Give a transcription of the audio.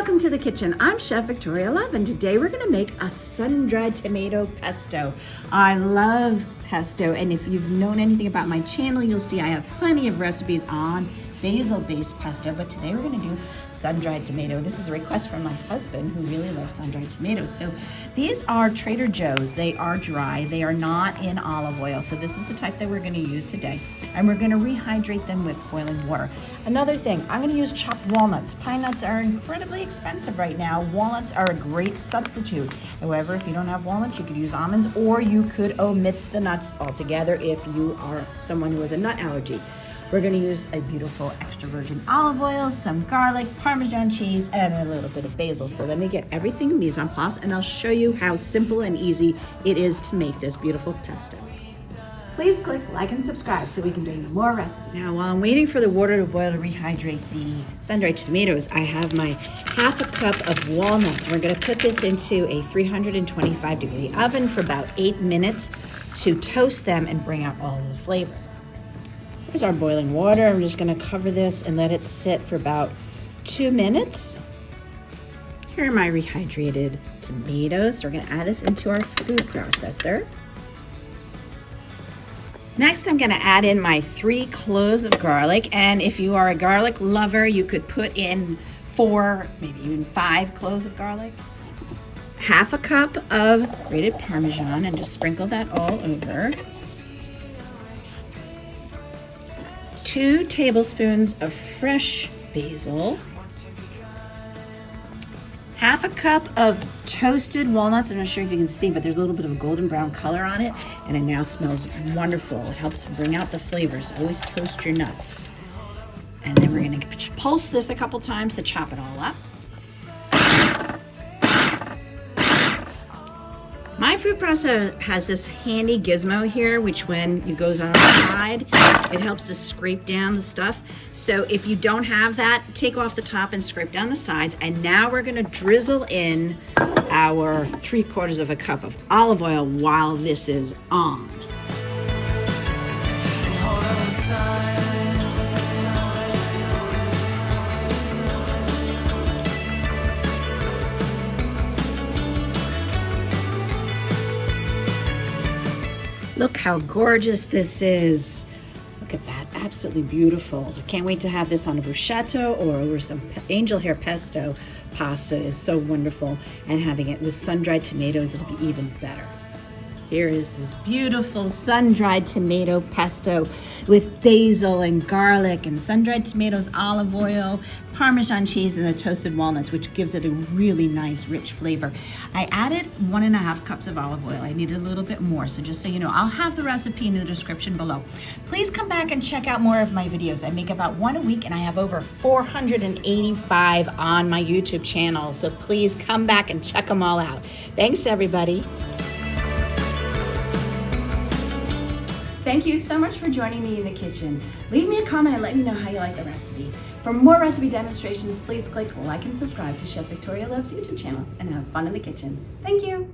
welcome to the kitchen. I'm Chef Victoria Love, and today we're gonna make a sun-dried tomato pesto. I love pesto, and if you've known anything about my channel, you'll see I have plenty of recipes on basil-based pesto, but today we're gonna do sun-dried tomato. This is a request from my husband who really loves sun-dried tomatoes. So these are Trader Joe's. They are dry. They are not in olive oil. So this is the type that we're gonna use today. And we're gonna rehydrate them with boiling water. Another thing, I'm gonna use chopped walnuts. Pine nuts are incredibly expensive right now. Walnuts are a great substitute. However, if you don't have walnuts, you could use almonds, or you could omit the nuts altogether if you are someone who has a nut allergy. We're gonna use a beautiful extra virgin olive oil, some garlic, Parmesan cheese, and a little bit of basil. So let me get everything in mise en place, and I'll show you how simple and easy it is to make this beautiful pesto. Please click like and subscribe so we can bring you more recipes. Now, while I'm waiting for the water to boil to rehydrate the sun-dried tomatoes, I have my half a cup of walnuts. We're gonna put this into a 325-degree oven for about 8 minutes to toast them and bring out all of the flavor. Here's our boiling water. I'm just gonna cover this and let it sit for about 2 minutes. Here are my rehydrated tomatoes. So we're gonna add this into our food processor. Next, I'm gonna add in my 3 cloves of garlic. And if you are a garlic lover, you could put in 4, maybe even 5 cloves of garlic. Half a cup of grated Parmesan, and just sprinkle that all over. 2 tablespoons of fresh basil, half a cup of toasted walnuts. I'm not sure if you can see, but there's a little bit of a golden brown color on it, and it now smells wonderful. It helps bring out the flavors. Always toast your nuts. And then we're gonna pulse this a couple times to chop it all up. My food processor has this handy gizmo here, which when it goes on the side, it helps to scrape down the stuff. So if you don't have that, take off the top and scrape down the sides. And now we're gonna drizzle in our 3/4 of a cup of olive oil while this is on. Look how gorgeous this is. Look at that, absolutely beautiful. I can't wait to have this on a bruschetta or over some angel hair pesto. Pasta is so wonderful, and having it with sun-dried tomatoes, it'll be even better. Here is this beautiful sun-dried tomato pesto with basil and garlic and sun-dried tomatoes, olive oil, Parmesan cheese, and the toasted walnuts, which gives it a really nice, rich flavor. I added 1.5 cups of olive oil. I needed a little bit more, so just so you know, I'll have the recipe in the description below. Please come back and check out more of my videos. I make about 1 a week, and I have over 485 on my YouTube channel, so please come back and check them all out. Thanks, everybody. Thank you so much for joining me in the kitchen. Leave me a comment and let me know how you like the recipe. For more recipe demonstrations, please click like and subscribe to Chef Victoria Love's YouTube channel and have fun in the kitchen. Thank you.